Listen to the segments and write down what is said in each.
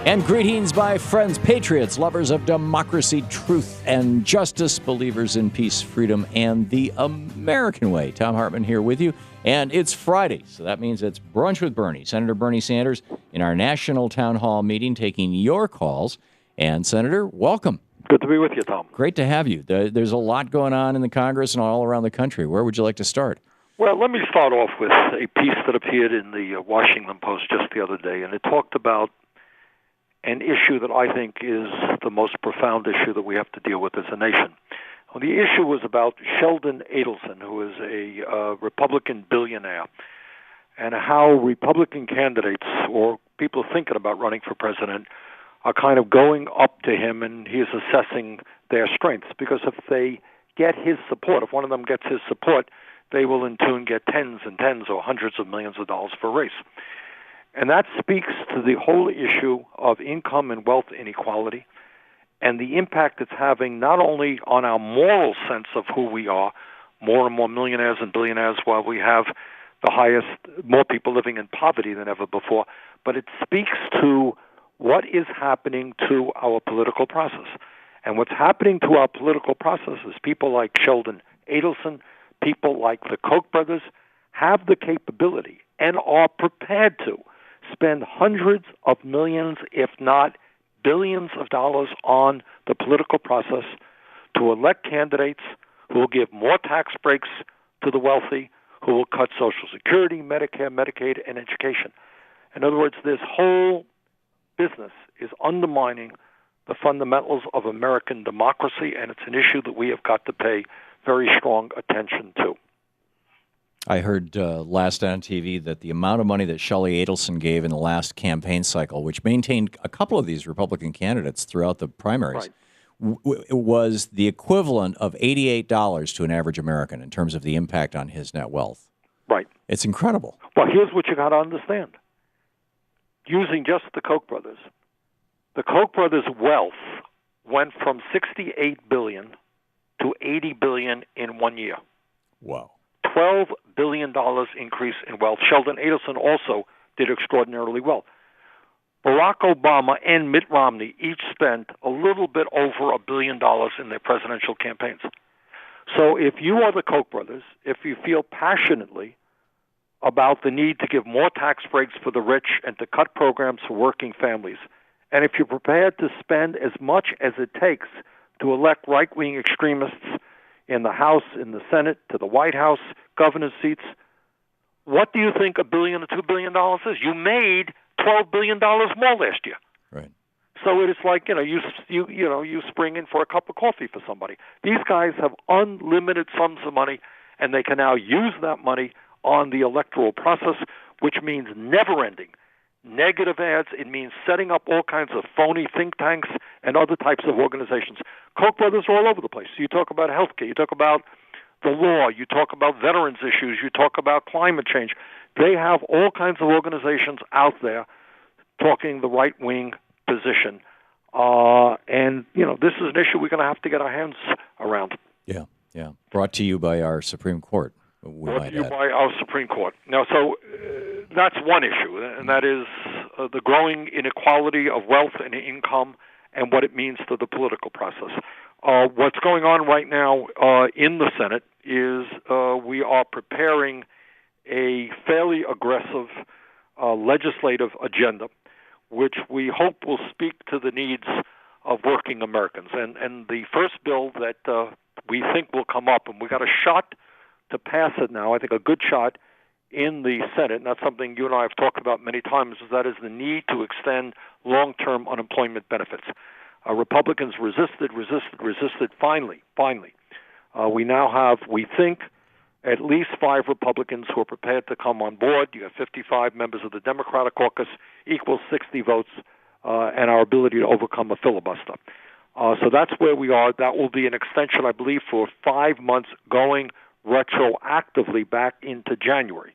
And greetings, my friends, patriots, lovers of democracy, truth, and justice, believers in peace, freedom, and the American way. Thom Hartmann here with you. And it's Friday, so that means it's Brunch with Bernie. Senator Bernie Sanders in our national town hall meeting taking your calls. And, Senator, welcome. Good to be with you, Tom. Great to have you. There's a lot going on in the Congress and all around the country. Where would you like to start? Well, let me start off with a piece that appeared in the Washington Post just the other day, and it talked about an issue that I think is the most profound issue that we have to deal with as a nation. Well, the issue was about Sheldon Adelson, who is a Republican billionaire, and how Republican candidates or people thinking about running for president are kind of going up to him, and he is assessing their strengths. Because if they get his support, if one of them gets his support, they will in turn get tens and tens or hundreds of millions of dollars for a race. And that speaks to the whole issue of income and wealth inequality and the impact it's having not only on our moral sense of who we are, more and more millionaires and billionaires, while we have more people living in poverty than ever before, but it speaks to what is happening to our political process. And what's happening to our political process is people like Sheldon Adelson, people like the Koch brothers, have the capability and are prepared to spend hundreds of millions, if not billions of dollars on the political process to elect candidates who will give more tax breaks to the wealthy, who will cut Social Security, Medicare, Medicaid, and education. In other words, this whole business is undermining the fundamentals of American democracy, and it's an issue that we have got to pay very strong attention to. I heard last night on TV that the amount of money that Shelley Adelson gave in the last campaign cycle, which maintained a couple of these Republican candidates throughout the primaries, was the equivalent of $88 to an average American in terms of the impact on his net wealth. Right. It's incredible. Well, here's what you got to understand. Using just the Koch brothers, the Koch brothers' wealth went from $68 billion to $80 billion in 1 year. Wow. $12 billion increase in wealth. Sheldon Adelson also did extraordinarily well. Barack Obama and Mitt Romney each spent a little bit over $1 billion in their presidential campaigns. So if you are the Koch brothers, if you feel passionately about the need to give more tax breaks for the rich and to cut programs for working families, and if you're prepared to spend as much as it takes to elect right-wing extremists in the House, in the Senate, to the White House, governor's seats, what do you think $1 billion or $2 billion is? You made $12 billion more last year. Right. So it is like, you spring in for a cup of coffee for somebody. These guys have unlimited sums of money, and they can now use that money on the electoral process, which means never-ending negative ads. It means setting up all kinds of phony think tanks and other types of organizations. Koch brothers are all over the place. You talk about healthcare, you talk about the law, you talk about veterans issues, you talk about climate change. They have all kinds of organizations out there talking the right-wing position. And, this is an issue we're going to have to get our hands around. Yeah. Brought to you by our Supreme Court. Brought to you by our Supreme Court. Now, so that's one issue, and that is the growing inequality of wealth and income and what it means to the political process. What's going on right now in the Senate is we are preparing a fairly aggressive legislative agenda, which we hope will speak to the needs of working Americans. And the first bill that we think will come up, and we got a shot to pass it now, I think a good shot in the Senate, and that's something you and I have talked about many times, is that is the need to extend long-term unemployment benefits. Republicans resisted. Finally, we now have, we think, at least 5 Republicans who are prepared to come on board. You have 55 members of the Democratic caucus, equals 60 votes, and our ability to overcome a filibuster. So that's where we are. That will be an extension, I believe, for 5 months going retroactively back into January.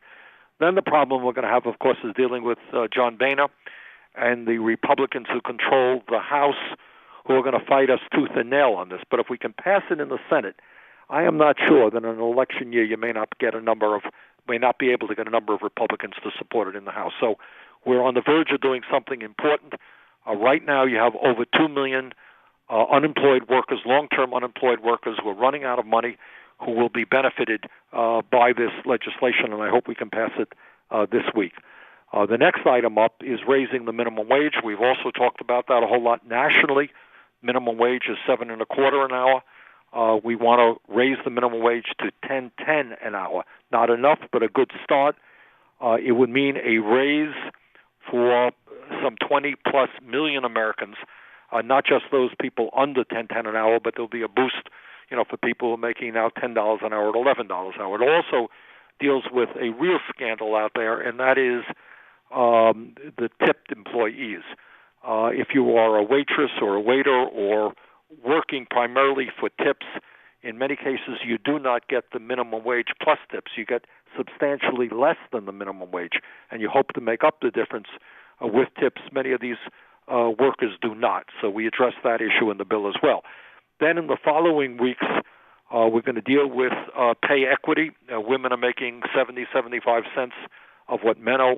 Then the problem we're going to have, of course, is dealing with John Boehner and the Republicans who control the House, who are going to fight us tooth and nail on this. But if we can pass it in the Senate, I am not sure that in an election year you may not be able to get a number of Republicans to support it in the House. So we're on the verge of doing something important. Right now, you have over 2 million unemployed workers, long-term unemployed workers who are running out of money, who will be benefited by this legislation, and I hope we can pass it this week. The next item up is raising the minimum wage. We've also talked about that a whole lot nationally. Minimum wage is $7.25 an hour. We want to raise the minimum wage to $10.10 an hour. Not enough, but a good start. It would mean a raise for some 20-plus million Americans, not just those people under $10.10 an hour, but there'll be a boost, for people who are making now $10 an hour to $11 an hour. It also deals with a real scandal out there, and that is the tipped employees. If you are a waitress or a waiter or working primarily for tips, in many cases you do not get the minimum wage plus tips. You get substantially less than the minimum wage, and you hope to make up the difference with tips. Many of these workers do not, so we address that issue in the bill as well. Then in the following weeks, we're going to deal with pay equity. Women are making 75 cents of what men are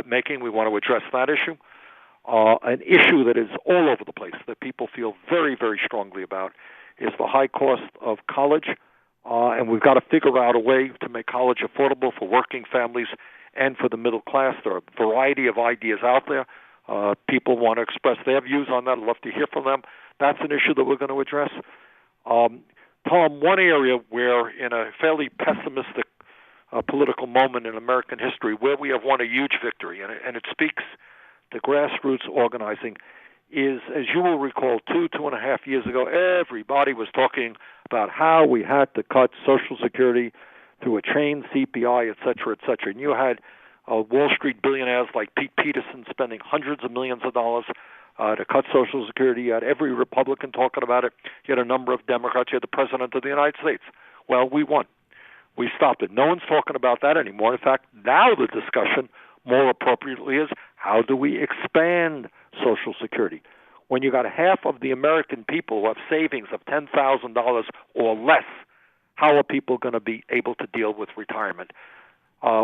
making. We want to address that issue. An issue that is all over the place, that people feel very, very strongly about, is the high cost of college. And we've got to figure out a way to make college affordable for working families and for the middle class. There are a variety of ideas out there. People want to express their views on that. I'd love to hear from them. That's an issue that we're going to address. Tom, one area where, in a fairly pessimistic political moment in American history, where we have won a huge victory, and it speaks to grassroots organizing, is, as you will recall, 2.5 years ago, everybody was talking about how we had to cut Social Security through a chain CPI, et cetera, et cetera. And you had Wall Street billionaires like Pete Peterson spending hundreds of millions of dollars to cut Social Security. You had every Republican talking about it. You had a number of Democrats. You had the President of the United States. Well, we won. We stopped it. No one's talking about that anymore. In fact, now the discussion, more appropriately, is how do we expand Social Security? When you got half of the American people who have savings of $10,000 or less, how are people going to be able to deal with retirement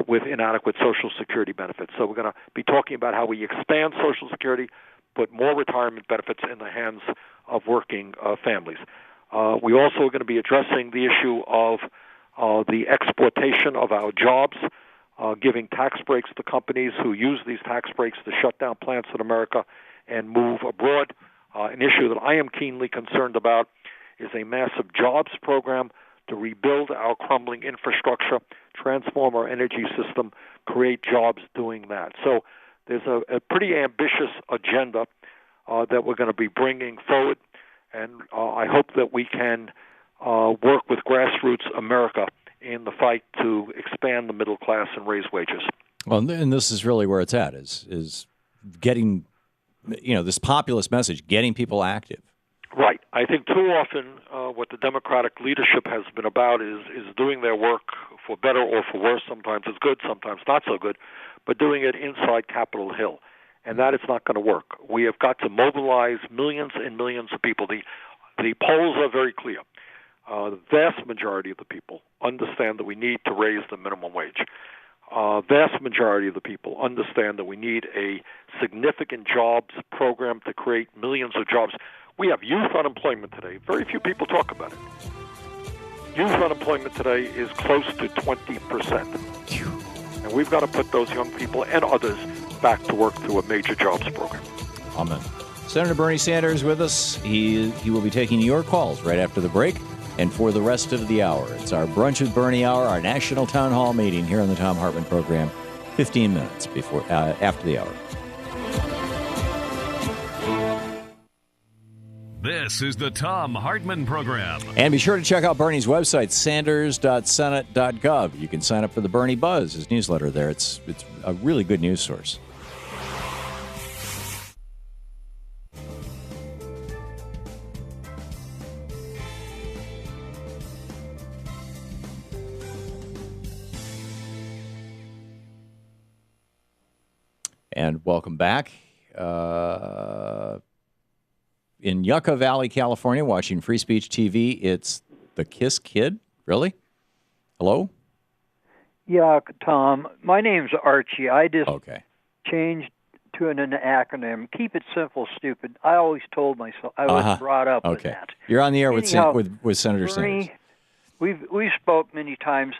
with inadequate Social Security benefits? So we're going to be talking about how we expand Social Security, put more retirement benefits in the hands of working families. We also are going to be addressing the issue of the exportation of our jobs, giving tax breaks to companies who use these tax breaks to shut down plants in America and move abroad. An issue that I am keenly concerned about is a massive jobs program to rebuild our crumbling infrastructure, transform our energy system, create jobs doing that. So there's a pretty ambitious agenda that we're going to be bringing forward, and I hope that we can work with Grassroots America in the fight to expand the middle class and raise wages. Well, and this is really where it's at, is getting, this populist message, getting people active. Right. I think too often what the Democratic leadership has been about is doing their work for better or for worse. Sometimes it's good, sometimes not so good, but doing it inside Capitol Hill. And that is not going to work. We have got to mobilize millions and millions of people. The polls are very clear. The vast majority of the people understand that we need to raise the minimum wage. Vast majority of the people understand that we need a significant jobs program to create millions of jobs. We have youth unemployment today. Very few people talk about it. Youth unemployment today is close to 20%. And we've got to put those young people and others back to work through a major jobs program. Amen. Senator Bernie Sanders with us. He will be taking your calls right after the break and for the rest of the hour. It's our Brunch with Bernie hour, our national town hall meeting here on the Thom Hartmann Program, 15 minutes after the hour. This is the Thom Hartmann Program. And be sure to check out Bernie's website, sanders.senate.gov. You can sign up for the Bernie Buzz, his newsletter there. It's a really good news source. And welcome back. In Yucca Valley, California, watching Free Speech TV, it's the Kiss Kid. Really? Hello? Yeah, Tom. My name's Archie. I just changed to an acronym. Keep it simple, stupid. I always told myself I was brought up with that. You're on the air Anyhow, with Senator Bernie, Sanders. We've spoke many times.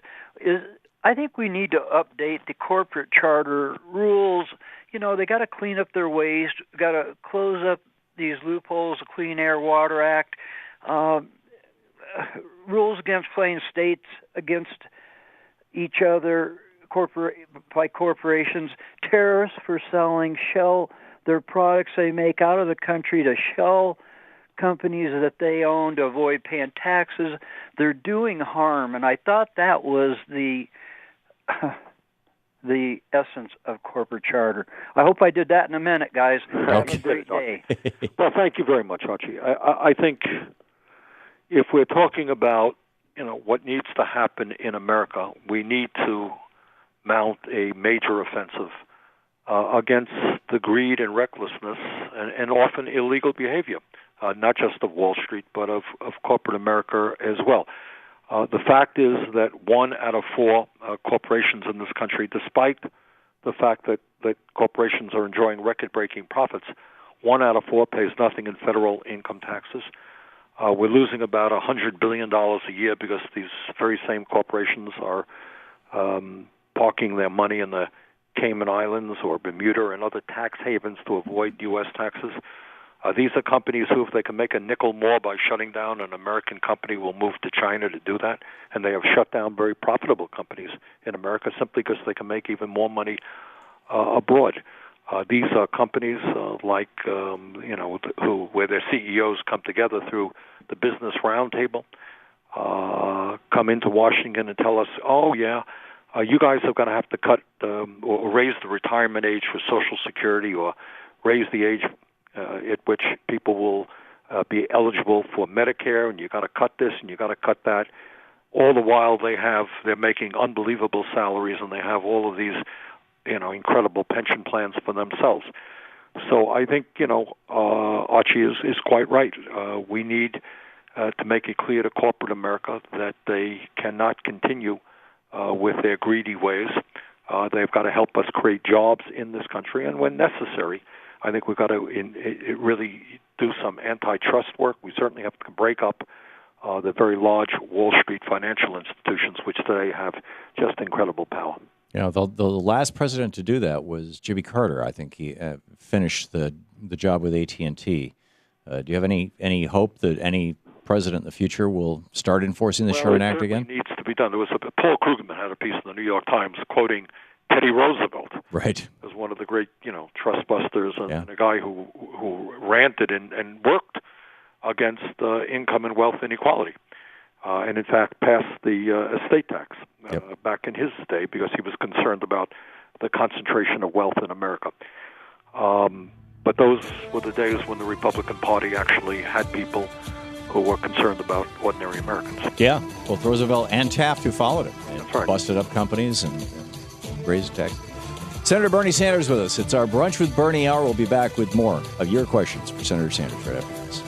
I think we need to update the corporate charter rules. You know, they got to clean up their waste. Got to close up these loopholes. The Clean Air Water Act, rules against playing states against each other by corporations, tariffs for selling their products they make out of the country to shell companies that they own to avoid paying taxes. They're doing harm, and I thought that was the essence of corporate charter. I hope I did that in a minute, guys. Have a great day. Well, thank you very much, Archie. I think if we're talking about what needs to happen in America, we need to mount a major offensive against the greed and recklessness and often illegal behavior, not just of Wall Street, but of corporate America as well. The fact is that 1 out of 4 corporations in this country, despite the fact that corporations are enjoying record-breaking profits, 1 out of 4 pays nothing in federal income taxes. We're losing about $100 billion a year because these very same corporations are parking their money in the Cayman Islands or Bermuda and other tax havens to avoid U.S. taxes. These are companies who, if they can make a nickel more by shutting down an American company, will move to China to do that. And they have shut down very profitable companies in America simply because they can make even more money abroad. These are companies where their CEOs come together through the Business Roundtable, come into Washington and tell us, you guys are going to have to cut or raise the retirement age for Social Security or raise the age at which people will be eligible for Medicare, and you got to cut this and you got to cut that. All the while they're making unbelievable salaries, and they have all of these incredible pension plans for themselves. So I think Archie is quite right. We need to make it clear to corporate America that they cannot continue with their greedy ways. They've got to help us create jobs in this country, and when necessary, I think we've got to really do some antitrust work. We certainly have to break up the very large Wall Street financial institutions, which today have just incredible power. The last president to do that was Jimmy Carter. I think he finished the job with AT&T. Do you have any hope that any president in the future will start enforcing the Sherman Act again? It needs to be done. Paul Krugman had a piece in the New York Times quoting Teddy Roosevelt, right, as one of the great trust busters and a guy who ranted and worked against income and wealth inequality, and in fact passed the estate tax back in his day because he was concerned about the concentration of wealth in America. But those were the days when the Republican Party actually had people who were concerned about ordinary Americans. Yeah, both Roosevelt and Taft, who followed him, That's right. Busted up companies and raised taxes. Senator Bernie Sanders with us. It's our Brunch with Bernie hour. We'll be back with more of your questions for Senator Sanders right after this.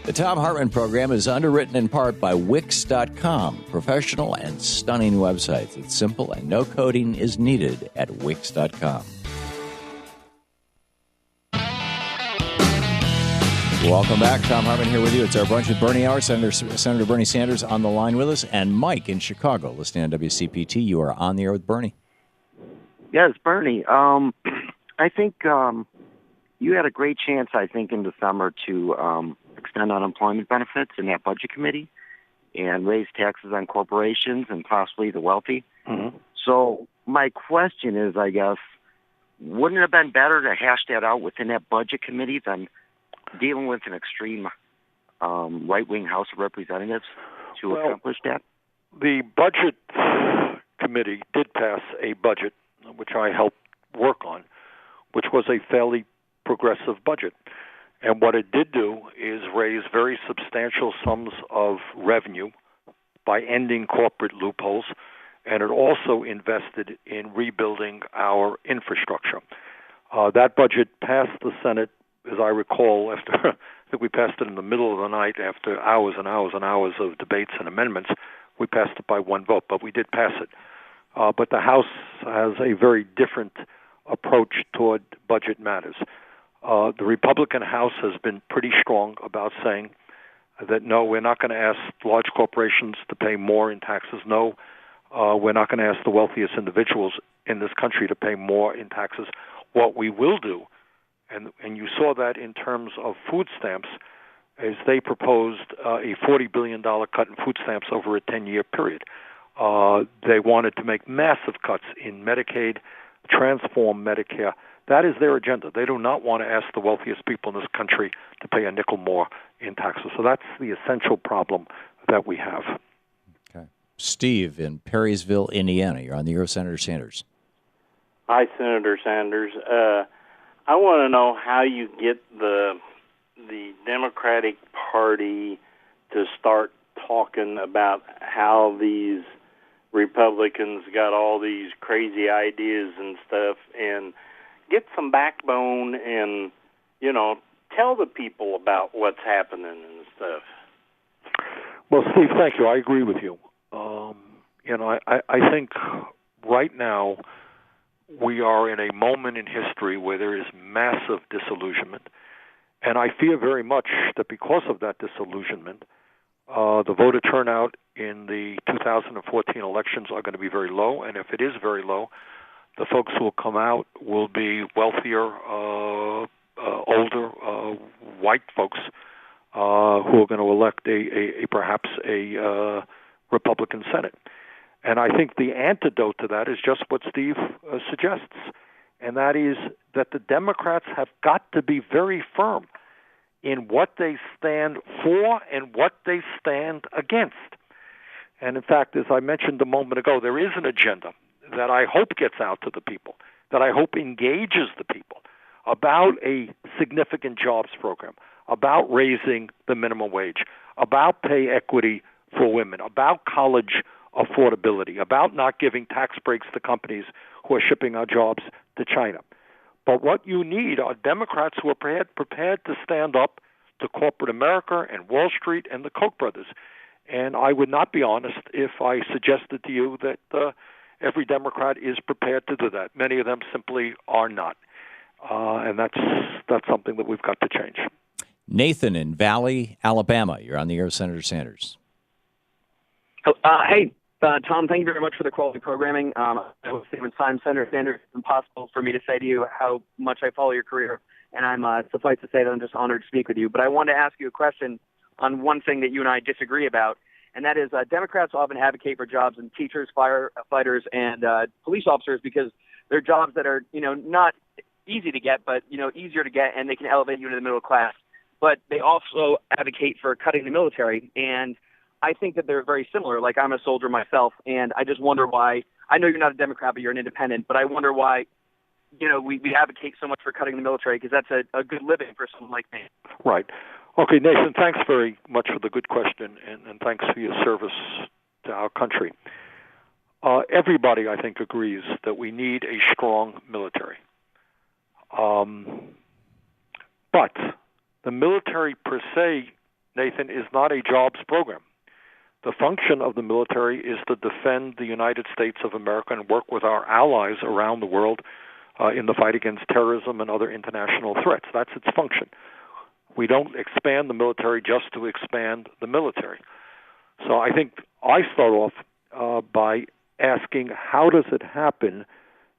The Thom Hartmann Program is underwritten in part by Wix.com, professional and stunning websites. It's simple and no coding is needed at Wix.com. Welcome back. Thom Hartmann here with you. It's our Brunch with Bernie hour. Senator Bernie Sanders on the line with us, and Mike in Chicago listening on WCPT. You are on the air with Bernie. Yes, Bernie. I think you had a great chance, I think, in the summer to extend unemployment benefits in that budget committee and raise taxes on corporations and possibly the wealthy. Mm-hmm. So my question is, I guess, wouldn't it have been better to hash that out within that budget committee than dealing with an extreme right-wing House of Representatives to accomplish that? The budget committee did pass a budget, which I helped work on, which was a fairly progressive budget. And what it did do is raise very substantial sums of revenue by ending corporate loopholes, and it also invested in rebuilding our infrastructure. That budget passed the Senate, as I recall, after I think we passed it in the middle of the night after hours and hours and hours of debates and amendments. We passed it by one vote, but we did pass it. But the House has a very different approach toward budget matters. The Republican House has been pretty strong about saying that, no, we're not going to ask large corporations to pay more in taxes. No, we're not going to ask the wealthiest individuals in this country to pay more in taxes. What we will do, and you saw that in terms of food stamps, is they proposed a $40 billion cut in food stamps over a 10-year period. They wanted to make massive cuts in Medicaid, transform Medicare. That is their agenda. They do not want to ask the wealthiest people in this country to pay a nickel more in taxes. So that's the essential problem that we have. Okay. Steve in Perrysville, Indiana. You're on the air with Senator Sanders. Hi, Senator Sanders. I want to know how you get the Democratic Party to start talking about how these Republicans got all these crazy ideas and stuff, and get some backbone and, tell the people about what's happening and stuff. Well, Steve, thank you. I agree with you. I think right now we are in a moment in history where there is massive disillusionment, and I fear very much that because of that disillusionment, the voter turnout in the 2014 elections are going to be very low, and if it is very low, the folks who will come out will be wealthier, older, white folks who are going to elect perhaps a Republican Senate. And I think the antidote to that is just what Steve suggests, and that is that the Democrats have got to be very firm in what they stand for and what they stand against. And in fact, as I mentioned a moment ago, there is an agenda that I hope gets out to the people, that I hope engages the people about a significant jobs program, about raising the minimum wage, about pay equity for women, about college affordability, about not giving tax breaks to companies who are shipping our jobs to China. But what you need are Democrats who are prepared to stand up to corporate America and Wall Street and the Koch brothers. And I would not be honest if I suggested to you that every Democrat is prepared to do that. Many of them simply are not. And that's something that we've got to change. Nathan in Valley, Alabama. You're on the air with Senator Sanders. Hey, Tom, thank you very much for the quality programming. I was saying time, Senator Sanders, it's impossible for me to say to you how much I follow your career, and I'm suffice to say that I'm just honored to speak with you. But I wanted to ask you a question on one thing that you and I disagree about, and that is Democrats often advocate for jobs in teachers, firefighters, and police officers because they're jobs that are, not easy to get, but, easier to get, and they can elevate you into the middle class. But they also advocate for cutting the military, and I think that they're very similar. Like, I'm a soldier myself, and I just wonder why. I know you're not a Democrat, but you're an independent, but I wonder why, we advocate so much for cutting the military, because that's a good living for someone like me. Right. Okay, Nathan, thanks very much for the good question, and thanks for your service to our country. Everybody, I think, agrees that we need a strong military. But the military per se, Nathan, is not a jobs program. The function of the military is to defend the United States of America and work with our allies around the world in the fight against terrorism and other international threats. That's its function. We don't expand the military just to expand the military. So I think I start off by asking, how does it happen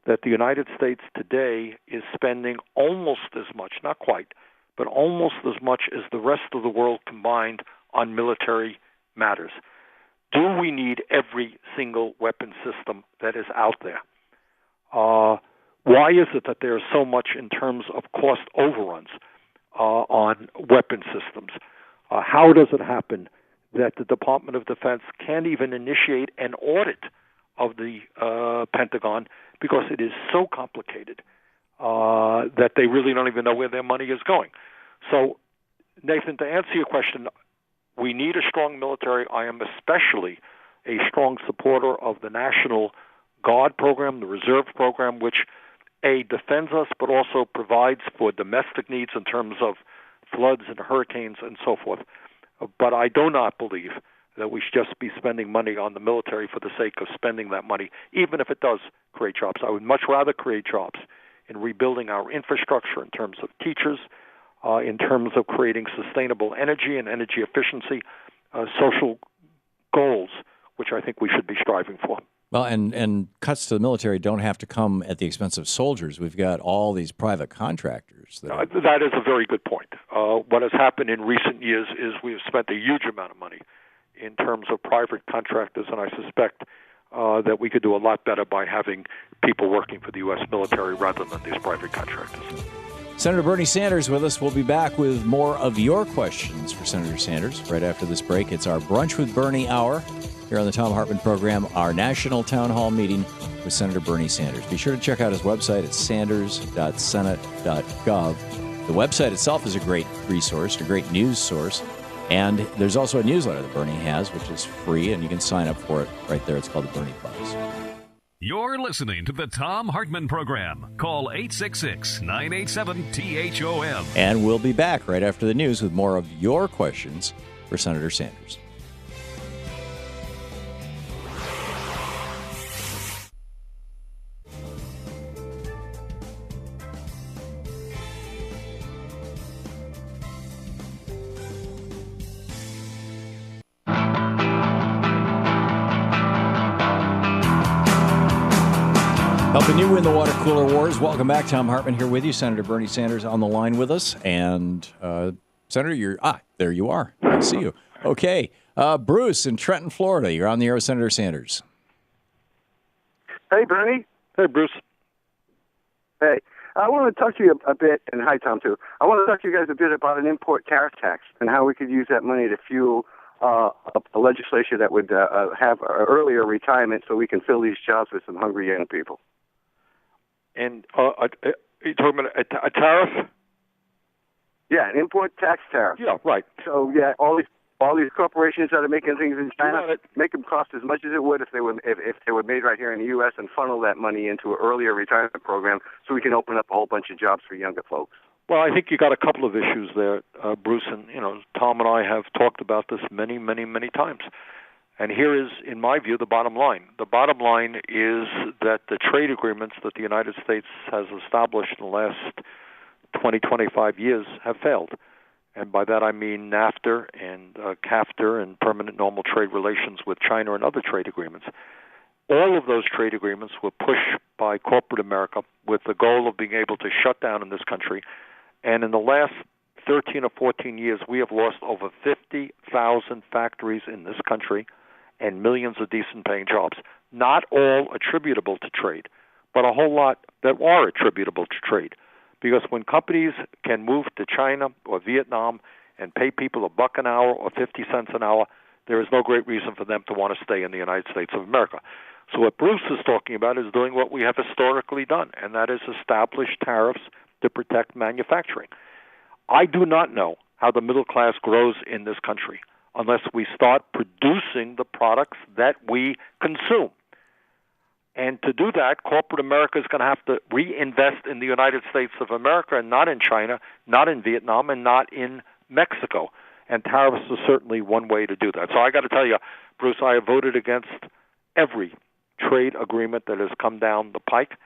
that the United States today is spending almost as much, not quite, but almost as much as the rest of the world combined on military matters? Do we need every single weapon system that is out there? Why is it that there is so much in terms of cost overruns on weapon systems? How does it happen that the Department of Defense can't even initiate an audit of the Pentagon because it is so complicated that they really don't even know where their money is going? So, Nathan, to answer your question, we need a strong military. I am especially a strong supporter of the National Guard program, the Reserve program, which defends us, but also provides for domestic needs in terms of floods and hurricanes and so forth. But I do not believe that we should just be spending money on the military for the sake of spending that money, even if it does create jobs. I would much rather create jobs in rebuilding our infrastructure in terms of teachers, in terms of creating sustainable energy and energy efficiency, social goals, which I think we should be striving for. Well, and cuts to the military don't have to come at the expense of soldiers. We've got all these private contractors. That is a very good point. What has happened in recent years is we have spent a huge amount of money in terms of private contractors, and I suspect that we could do a lot better by having people working for the U.S. military rather than these private contractors. Senator Bernie Sanders with us. We'll be back with more of your questions for Senator Sanders right after this break. It's our Brunch with Bernie hour here on the Thom Hartmann Program, our national town hall meeting with Senator Bernie Sanders. Be sure to check out his website at sanders.senate.gov. The website itself is a great resource, a great news source. And there's also a newsletter that Bernie has, which is free, and you can sign up for it right there. It's called the Bernie Buzz. You're listening to the Thom Hartmann Program. Call 866-987-THOM. And we'll be back right after the news with more of your questions for Senator Sanders. Helping you win the water cooler wars. Welcome back. Thom Hartmann here with you. Senator Bernie Sanders on the line with us. And Senator, there you are. I see you. Okay. Bruce in Trenton, Florida. You're on the air with Senator Sanders. Hey, Bernie. Hey, Bruce. Hey. I want to talk to you a bit, and hi, Tom, too. I want to talk to you guys a bit about an import tariff tax and how we could use that money to fuel a legislature that would have earlier retirement so we can fill these jobs with some hungry young people. And are you talking about a tariff? Yeah, an import tax tariff. Yeah, right. So yeah, all these corporations that are making things in China, make them cost as much as it would if they were made right here in the U.S. and funnel that money into an earlier retirement program so we can open up a whole bunch of jobs for younger folks. Well, I think you got a couple of issues there, Bruce, and Tom and I have talked about this many, many, many times. And here is, in my view, the bottom line. The bottom line is that the trade agreements that the United States has established in the last 20, 25 years have failed. And by that I mean NAFTA and CAFTA and permanent normal trade relations with China and other trade agreements. All of those trade agreements were pushed by corporate America with the goal of being able to shut down in this country. And in the last 13 or 14 years, we have lost over 50,000 factories in this country and millions of decent-paying jobs. Not all attributable to trade, but a whole lot that are attributable to trade. Because when companies can move to China or Vietnam and pay people $1 an hour or 50 cents an hour, there is no great reason for them to want to stay in the United States of America. So what Bruce is talking about is doing what we have historically done, and that is establish tariffs to protect manufacturing. I do not know how the middle class grows in this country unless we start producing the products that we consume. And to do that, corporate America is going to have to reinvest in the United States of America and not in China, not in Vietnam, and not in Mexico. And tariffs are certainly one way to do that. So I got to tell you, Bruce, I have voted against every trade agreement that has come down the pike,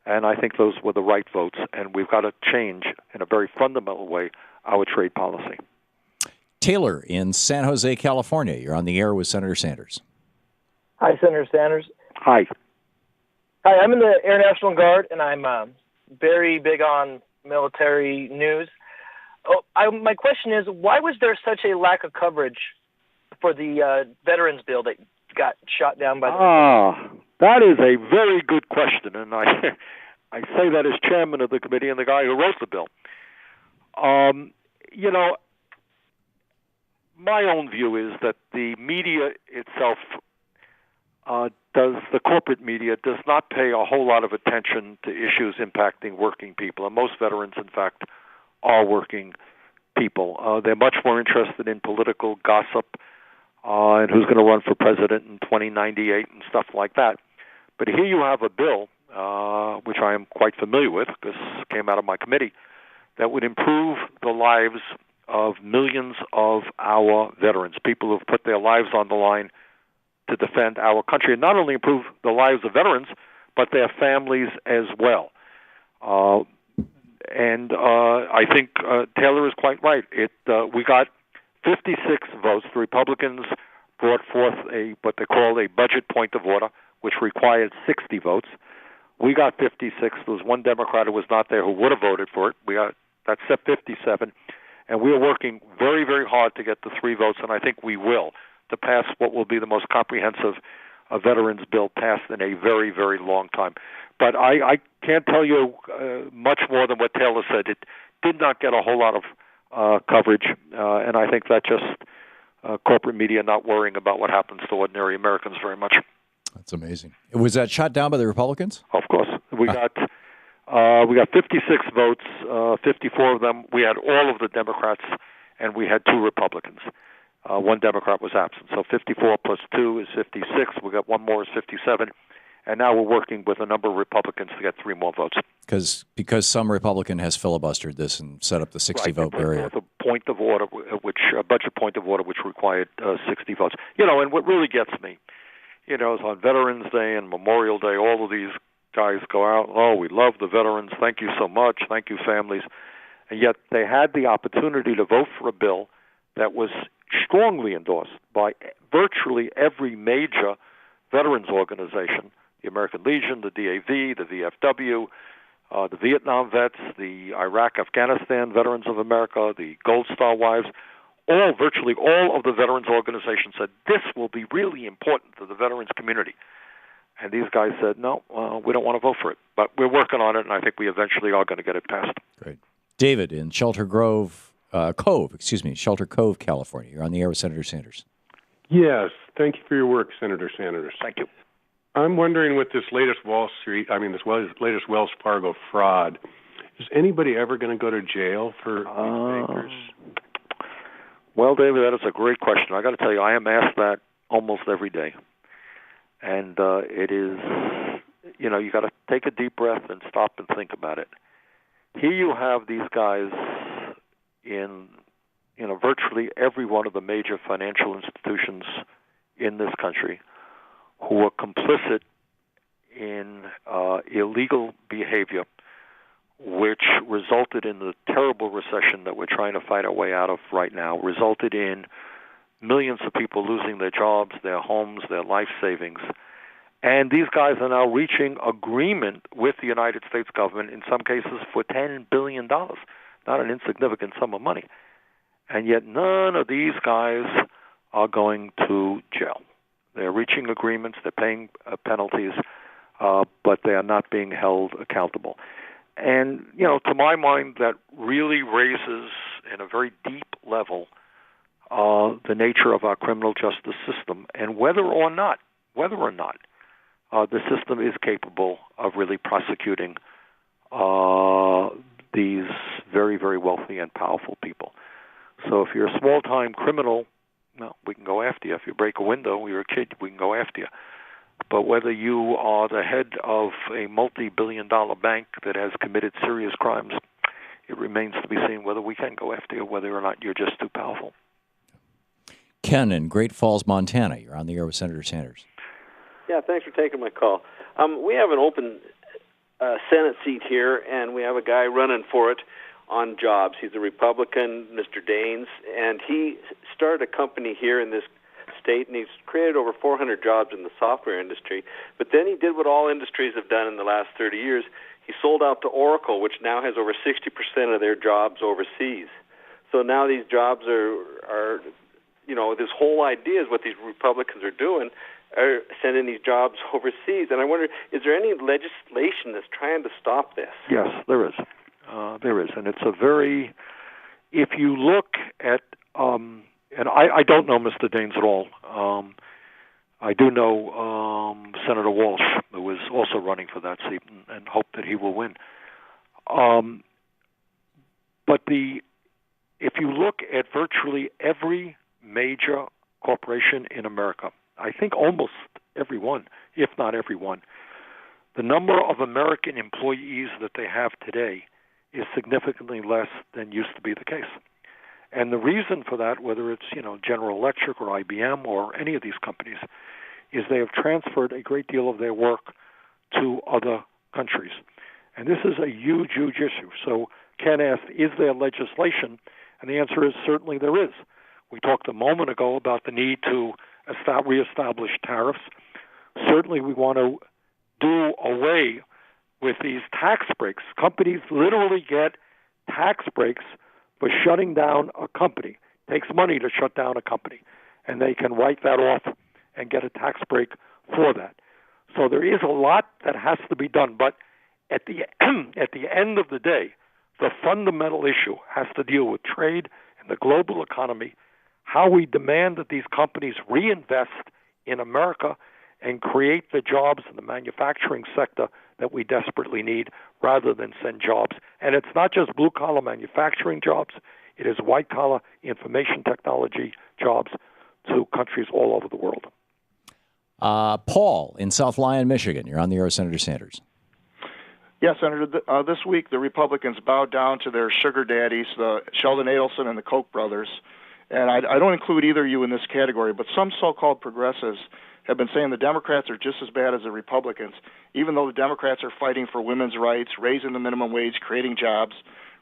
and I think those were the right votes. And we've got to change in a very fundamental way our trade policy. Taylor in San Jose, California. You're on the air with Senator Sanders. Hi, Senator Sanders. Hi. Hi, I'm in the Air National Guard, and I'm very big on military news. My question is, why was there such a lack of coverage for the Veterans Bill that got shot down by the... That is a very good question, and I say that as chairman of the committee and the guy who wrote the bill. My own view is that the media itself the corporate media does not pay a whole lot of attention to issues impacting working people. And most veterans, in fact, are working people. They're much more interested in political gossip and who's going to run for president in 2098 and stuff like that. But here you have a bill, which I am quite familiar with because it came out of my committee, that would improve the lives of millions of our veterans, people who have put their lives on the line to defend our country, and not only improve the lives of veterans, but their families as well. And I think Taylor is quite right. We got 56 votes. The Republicans brought forth what they call a budget point of order, which required 60 votes. We got 56. There was one Democrat who was not there who would have voted for it. That's 57. And we are working very, very hard to get the 3 votes, and I think we will, to pass what will be the most comprehensive veterans bill passed in a very, very long time. But I can't tell you much more than what Taylor said. It did not get a whole lot of coverage, and I think that just corporate media not worrying about what happens to ordinary Americans very much. That's amazing. Was that shot down by the Republicans? Of course. We got 56 votes, 54 of them. We had all of the Democrats, and we had 2 Republicans. One Democrat was absent. So 54 plus 2 is 56. We got one more is 57. And now we're working with a number of Republicans to get 3 more votes. Because some Republican has filibustered this and set up the 60-vote barrier. The point of order, a budget point of order, which required 60 votes. And what really gets me, is on Veterans Day and Memorial Day, all of these guys go out, oh, we love the veterans, thank you so much, thank you, families. And yet they had the opportunity to vote for a bill that was strongly endorsed by virtually every major veterans organization, the American Legion, the DAV, the VFW, the Vietnam vets, the Iraq-Afghanistan Veterans of America, the Gold Star Wives. Virtually all of the veterans organizations said this will be really important to the veterans community. And these guys said, no, we don't want to vote for it. But we're working on it, and I think we eventually are going to get it passed. Great. David in Shelter Cove, California. You're on the air with Senator Sanders. Yes. Thank you for your work, Senator Sanders. Thank you. I'm wondering with this latest latest Wells Fargo fraud, is anybody ever going to go to jail for these bankers? Well, David, that is a great question. I got to tell you, I am asked that almost every day. And it is, you got to take a deep breath and stop and think about it. Here you have these guys in, virtually every one of the major financial institutions in this country who are complicit in illegal behavior, which resulted in the terrible recession that we're trying to fight our way out of right now, resulted in millions of people losing their jobs, their homes, their life savings. And these guys are now reaching agreement with the United States government, in some cases for $10 billion, not an insignificant sum of money. And yet none of these guys are going to jail. They're reaching agreements, they're paying penalties, but they are not being held accountable. And, to my mind, that really raises, in a very deep level, the nature of our criminal justice system, and whether or not the system is capable of really prosecuting these very, very wealthy and powerful people. So if you're a small-time criminal, well, we can go after you. If you break a window, you're a kid, we can go after you. But whether you are the head of a multi-billion-dollar bank that has committed serious crimes, it remains to be seen whether we can go after you, whether or not you're just too powerful. Ken in Great Falls, Montana. You're on the air with Senator Sanders. Yeah, thanks for taking my call. We have an open Senate seat here, and we have a guy running for it on jobs. He's a Republican, Mr. Daines, and he started a company here in this state, and he's created over 400 jobs in the software industry. But then he did what all industries have done in the last 30 years. He sold out to Oracle, which now has over 60% of their jobs overseas. So now these jobs are this whole idea is what these Republicans are doing, are sending these jobs overseas. And I wonder, is there any legislation that's trying to stop this? Yes, there is. There is. And it's a very, if you look at, and I don't know Mr. Daines at all. I do know Senator Walsh, who is also running for that seat, and hope that he will win. But if you look at virtually every major corporation in America, I think almost everyone, if not everyone, the number of American employees that they have today is significantly less than used to be the case. And the reason for that, whether it's General Electric or IBM or any of these companies, is they have transferred a great deal of their work to other countries. And this is a huge, huge issue. So Ken asked, is there legislation? And the answer is certainly there is. We talked a moment ago about the need to reestablish tariffs. Certainly we want to do away with these tax breaks. Companies literally get tax breaks for shutting down a company. It takes money to shut down a company, and they can write that off and get a tax break for that. So there is a lot that has to be done, but at the end of the day, the fundamental issue has to deal with trade and the global economy, how we demand that these companies reinvest in America and create the jobs in the manufacturing sector that we desperately need rather than send jobs. And it's not just blue-collar manufacturing jobs. It is white-collar information technology jobs to countries all over the world. Paul in South Lyon, Michigan. You're on the air with Senator Sanders. Yes, Senator. This week, the Republicans bowed down to their sugar daddies, the Sheldon Adelson and the Koch brothers. And I don't include either of you in this category, but some so-called progressives have been saying the Democrats are just as bad as the Republicans, even though the Democrats are fighting for women's rights, raising the minimum wage, creating jobs,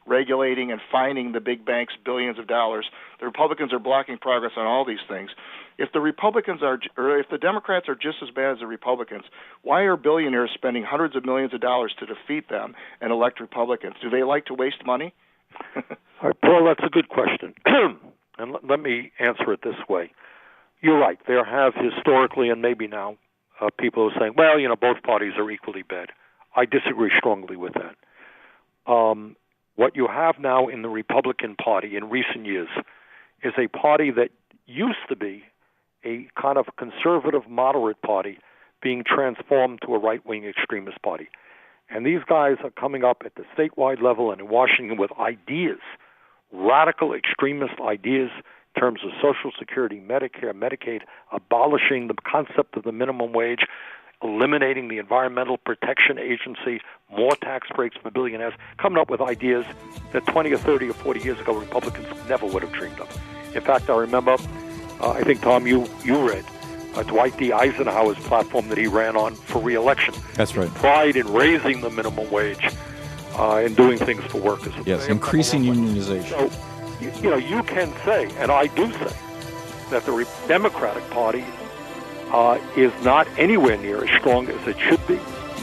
regulating and fining the big banks billions of dollars. The Republicans are blocking progress on all these things. If the Democrats are just as bad as the Republicans, why are billionaires spending hundreds of millions of dollars to defeat them and elect Republicans? Do they like to waste money? All right, Paul, that's a good question. And let me answer it this way. You're right. There have historically and maybe now people who are saying, well, both parties are equally bad. I disagree strongly with that. What you have now in the Republican Party in recent years is a party that used to be a kind of conservative, moderate party being transformed to a right-wing extremist party. And these guys are coming up at the statewide level and in Washington with ideas, radical extremist ideas in terms of Social Security, Medicare, Medicaid, abolishing the concept of the minimum wage, eliminating the Environmental Protection Agency, more tax breaks for billionaires, coming up with ideas that 20 or 30 or 40 years ago Republicans never would have dreamed of. In fact, I remember, I think, Tom, you read Dwight D. Eisenhower's platform that he ran on for re-election. That's right. Pride in raising the minimum wage and doing things for workers. Yes, increasing unionization. So, you can say, and I do say, that the Democratic Party is not anywhere near as strong as it should be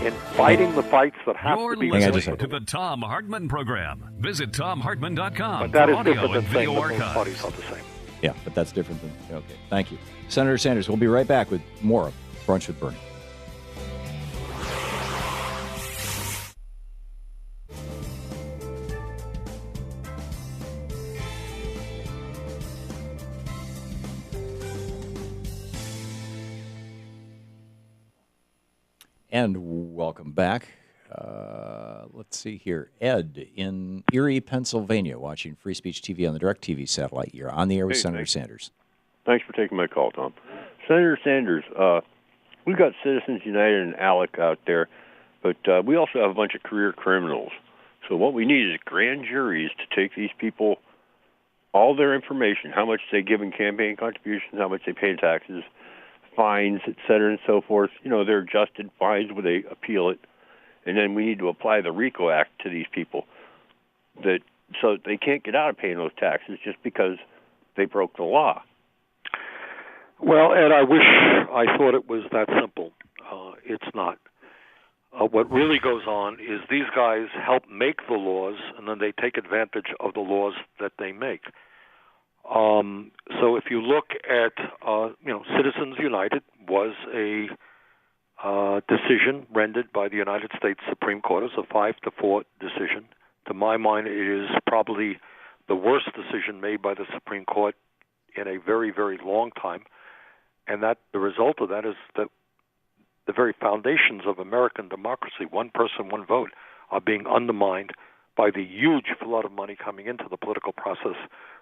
in fighting the fights that have to be. You're listening to the Thom Hartmann Program. Visit ThomHartmann.com. But that is audio different than and saying video that both archives. parties are the same. Yeah, but that's different than... Okay, thank you. Senator Sanders, we'll be right back with more of Brunch with Bernie. And welcome back. Let's see here. Ed in Erie, Pennsylvania, watching Free Speech TV on the DirecTV satellite. You're on the air with Senator Sanders. Thanks for taking my call, Tom. Senator Sanders, we've got Citizens United and ALEC out there, but we also have a bunch of career criminals. So what we need is grand juries to take these people, all their information, how much they give in campaign contributions, how much they pay in taxes, fines, et cetera, and so forth. They're adjusted fines when they appeal it. And then we need to apply the RICO Act to these people so they can't get out of paying those taxes just because they broke the law. Well, Ed, I wish I thought it was that simple. It's not. What really goes on is these guys help make the laws, and then they take advantage of the laws that they make. So if you look at, Citizens United was a decision rendered by the United States Supreme Court as a 5-4 decision. To my mind, it is probably the worst decision made by the Supreme Court in a very, very long time. And that the result of that is that the very foundations of American democracy, one person, one vote, are being undermined by the huge flood of money coming into the political process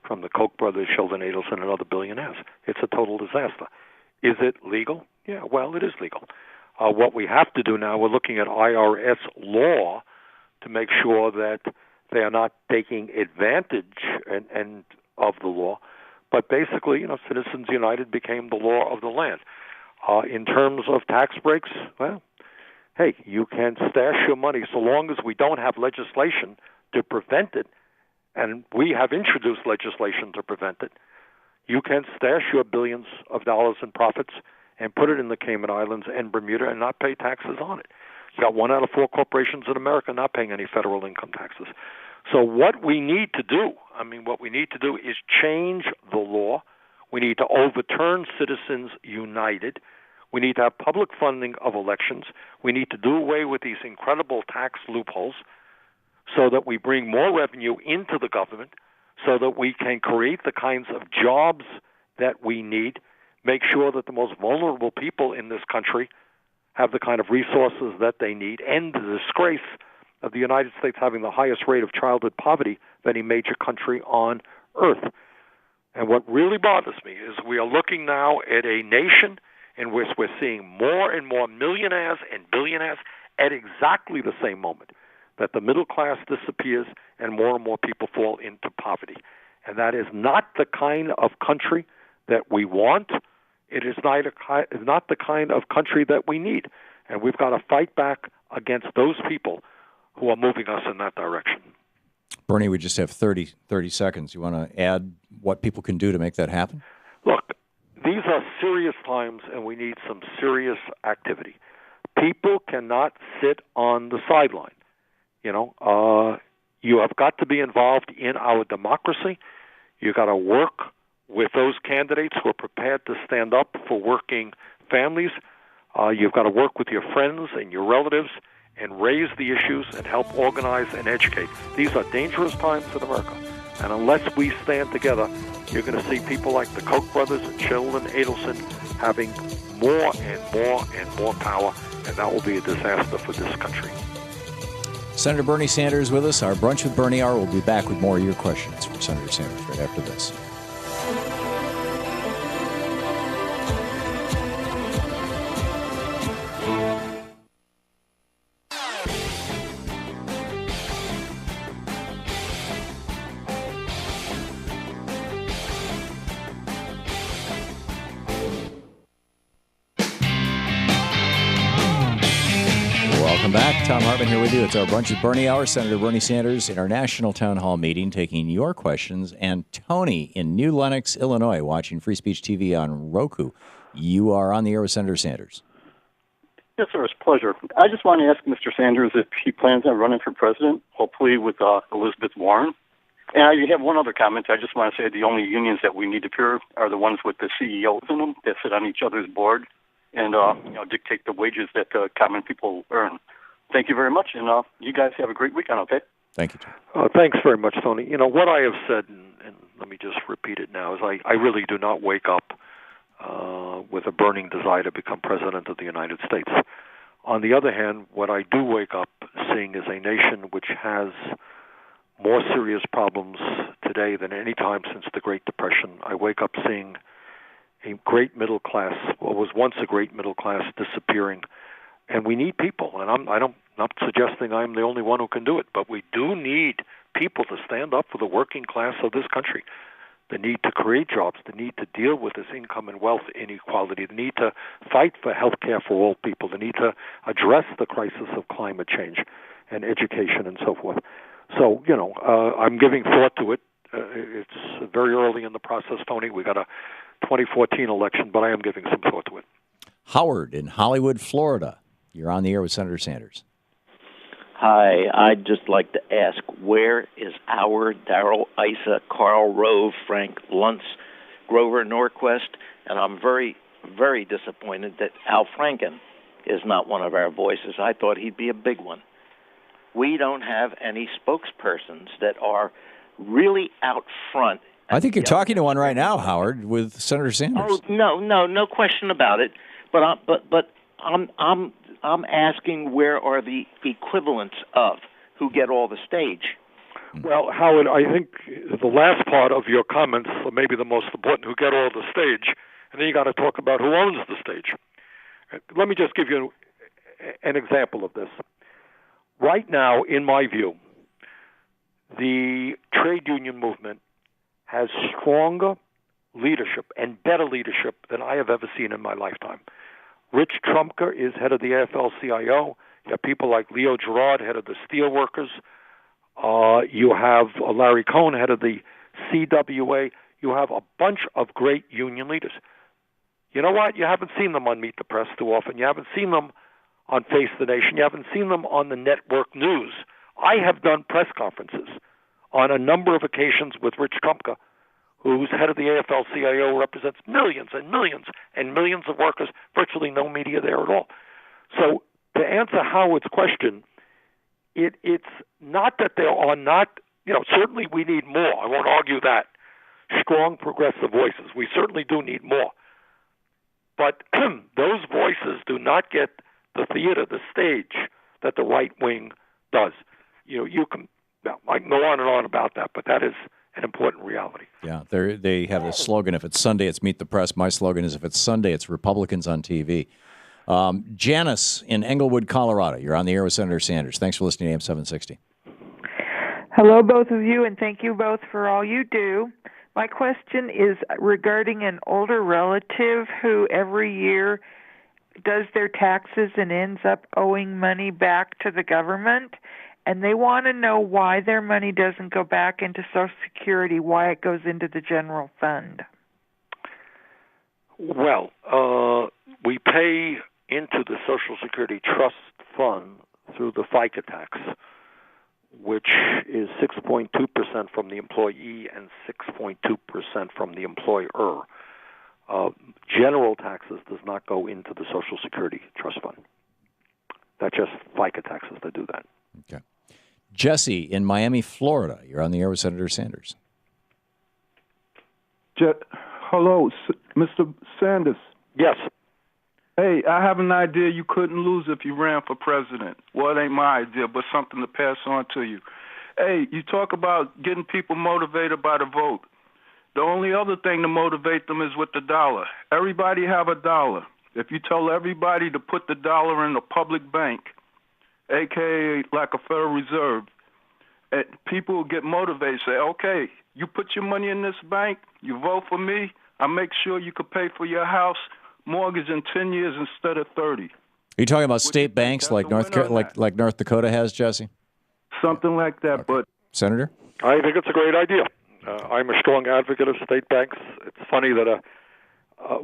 from the Koch brothers, Sheldon Adelson, and other billionaires. It's a total disaster. Is it legal? Yeah, well, it is legal. What we have to do now, we're looking at IRS law to make sure that they are not taking advantage and of the law. But basically, Citizens United became the law of the land. In terms of tax breaks, well, hey, you can stash your money so long as we don't have legislation to prevent it, and we have introduced legislation to prevent it. You can stash your billions of dollars in profits and put it in the Cayman Islands and Bermuda and not pay taxes on it. You got 1 out of 4 corporations in America not paying any federal income taxes. So what we need to do, is change the law. We need to overturn Citizens United. We need to have public funding of elections. We need to do away with these incredible tax loopholes so that we bring more revenue into the government, so that we can create the kinds of jobs that we need, make sure that the most vulnerable people in this country have the kind of resources that they need, end the disgrace of the United States having the highest rate of childhood poverty of any major country on earth. And what really bothers me is we are looking now at a nation in which we're seeing more and more millionaires and billionaires at exactly the same moment that the middle class disappears and more people fall into poverty. And that is not the kind of country that we want. It is not the kind of country that we need. And we've got to fight back against those people who are moving us in that direction. Bernie, we just have 30 seconds. You want to add what people can do to make that happen? Look, these are serious times, and we need some serious activity. People cannot sit on the sideline. You have got to be involved in our democracy. You've got to work with those candidates who are prepared to stand up for working families. You've got to work with your friends and your relatives and raise the issues and help organize and educate. These are dangerous times in America. And unless we stand together, you're going to see people like the Koch brothers and Sheldon Adelson having more and more power, and that will be a disaster for this country. Senator Bernie Sanders with us. Our Brunch with Bernie hour. We'll be back with more of your questions from Senator Sanders right after this. Welcome back. Thom Hartmann here with you. It's our Brunch with Bernie hour. Senator Bernie Sanders in our national town hall meeting taking your questions. And Tony in New Lenox, Illinois, watching Free Speech TV on Roku. You are on the air with Senator Sanders. Yes, sir. It's a pleasure. I just want to ask Mr. Sanders if he plans on running for president, hopefully with Elizabeth Warren. And I have one other comment. I just want to say the only unions that we need to fear are the ones with the CEOs in them that sit on each other's board and dictate the wages that common people earn. Thank you very much, and you guys have a great weekend, okay? Thank you, Thanks very much, Tony. What I have said, and let me just repeat it now, is I really do not wake up with a burning desire to become president of the United States. On the other hand, what I do wake up seeing is a nation which has more serious problems today than any time since the Great Depression. I wake up seeing a great middle class, what was once a great middle class, disappearing. And we need people, and I'm not suggesting I'm the only one who can do it, but we do need people to stand up for the working class of this country. The need to create jobs, the need to deal with this income and wealth inequality, the need to fight for health care for all people, the need to address the crisis of climate change and education and so forth. So, I'm giving thought to it. It's very early in the process, Tony. We got a 2014 election, but I am giving some thought to it. Howard in Hollywood, Florida. You're on the air with Senator Sanders. Hi, I'd just like to ask, where is Howard, Darrell, Issa, Carl Rove, Frank Luntz, Grover Norquist? And I'm very, very disappointed that Al Franken is not one of our voices. I thought he'd be a big one. We don't have any spokespersons that are really out front. I think you're talking to one right now, Howard, with Senator Sanders. Oh, no question about it. But I'm asking where are the equivalents of who get all the stage? Well, Howard, I think the last part of your comments are maybe the most important, who get all the stage, and then you got to talk about who owns the stage. Let me just give you an example of this. Right now, in my view, the trade union movement has stronger leadership and better leadership than I have ever seen in my lifetime. Rich Trumka is head of the AFL-CIO. You have people like Leo Gerard, head of the Steelworkers. You have Larry Cohn, head of the CWA. You have a bunch of great union leaders. You know what? You haven't seen them on Meet the Press too often. You haven't seen them on Face the Nation. You haven't seen them on the network news. I have done press conferences on a number of occasions with Rich Trumka, who's head of the AFL-CIO, represents millions and millions and millions of workers, virtually no media there at all. So to answer Howard's question, it's not that there are not, certainly we need more. I won't argue that. Strong progressive voices. We certainly do need more. But those voices do not get the theater, the stage that the right wing does. I can go on and on about that, but that is an important reality. Yeah, they have a slogan, if it's Sunday, it's Meet the Press. My slogan is, if it's Sunday, it's Republicans on TV. Janice in Englewood, Colorado. You're on the air with Senator Sanders. Thanks for listening to AM 760. Hello, both of you, and thank you both for all you do. My question is regarding an older relative who every year does their taxes and ends up owing money back to the government, and they want to know why their money doesn't go back into Social Security, why it goes into the general fund. Well, we pay into the Social Security Trust Fund through the FICA tax, which is 6.2% from the employee and 6.2% from the employer. General taxes does not go into the Social Security Trust Fund. That's just FICA taxes that do that. Okay. Jesse in Miami, Florida. You're on the air with Senator Sanders. Hello, Mr. Sanders. Yes. Hey, I have an idea you couldn't lose if you ran for president. Well, it ain't my idea, but something to pass on to you. Hey, you talk about getting people motivated by the vote. The only other thing to motivate them is with the dollar. Everybody have a dollar. If you tell everybody to put the dollar in a public bank, a.k.a. like a Federal Reserve, people will get motivated, say, okay, you put your money in this bank, you vote for me, I'll make sure you can pay for your house mortgage in 10 years instead of 30. Are you talking about state banks like North Dakota has, Jesse? Something like that, okay. But Senator? I think it's a great idea. I'm a strong advocate of state banks. It's funny that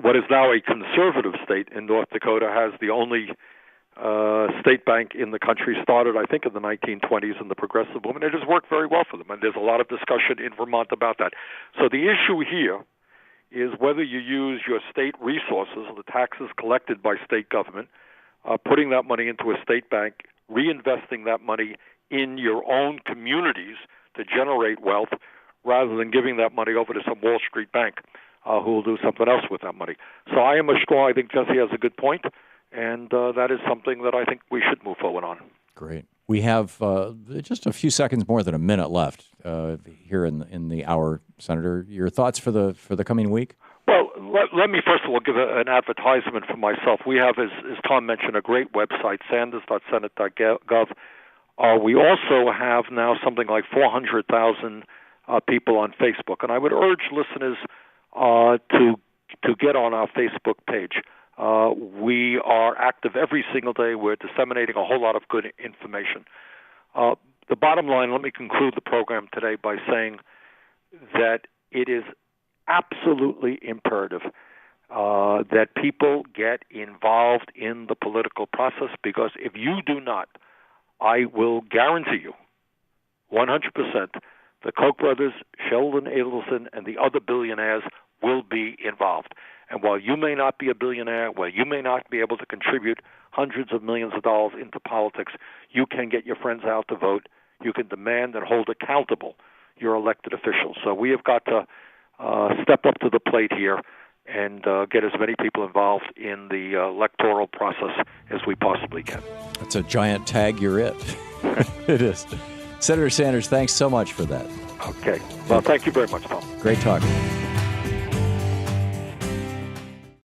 what is now a conservative state in North Dakota has the only state bank in the country, started, I think, in the 1920s in the progressive movement. It has worked very well for them, and there's a lot of discussion in Vermont about that. So the issue here is whether you use your state resources, the taxes collected by state government, putting that money into a state bank, reinvesting that money in your own communities to generate wealth, rather than giving that money over to some Wall Street bank who will do something else with that money. So I think Jesse has a good point, and that is something that I think we should move forward on. Great. We have just a few seconds more than a minute left here in the hour, Senator. Your thoughts for the coming week? Well, let me first of all give an advertisement for myself. We have, as Tom mentioned, a great website, sanders.senate.gov. We also have now something like 400,000 people on Facebook, and I would urge listeners to get on our Facebook page. We are active every single day. We're disseminating a whole lot of good information. The bottom line, let me conclude the program today by saying that it is absolutely imperative that people get involved in the political process, because if you do not, I will guarantee you 100% the Koch brothers, Sheldon Adelson, and the other billionaires will be involved. And while you may not be a billionaire, while you may not be able to contribute hundreds of millions of dollars into politics, you can get your friends out to vote. You can demand and hold accountable your elected officials. So we have got to step up to the plate here and get as many people involved in the electoral process as we possibly can. That's a giant tag, you're it. It is. Senator Sanders, thanks so much for that. Okay. Well, thank you very much, Tom. Great talking.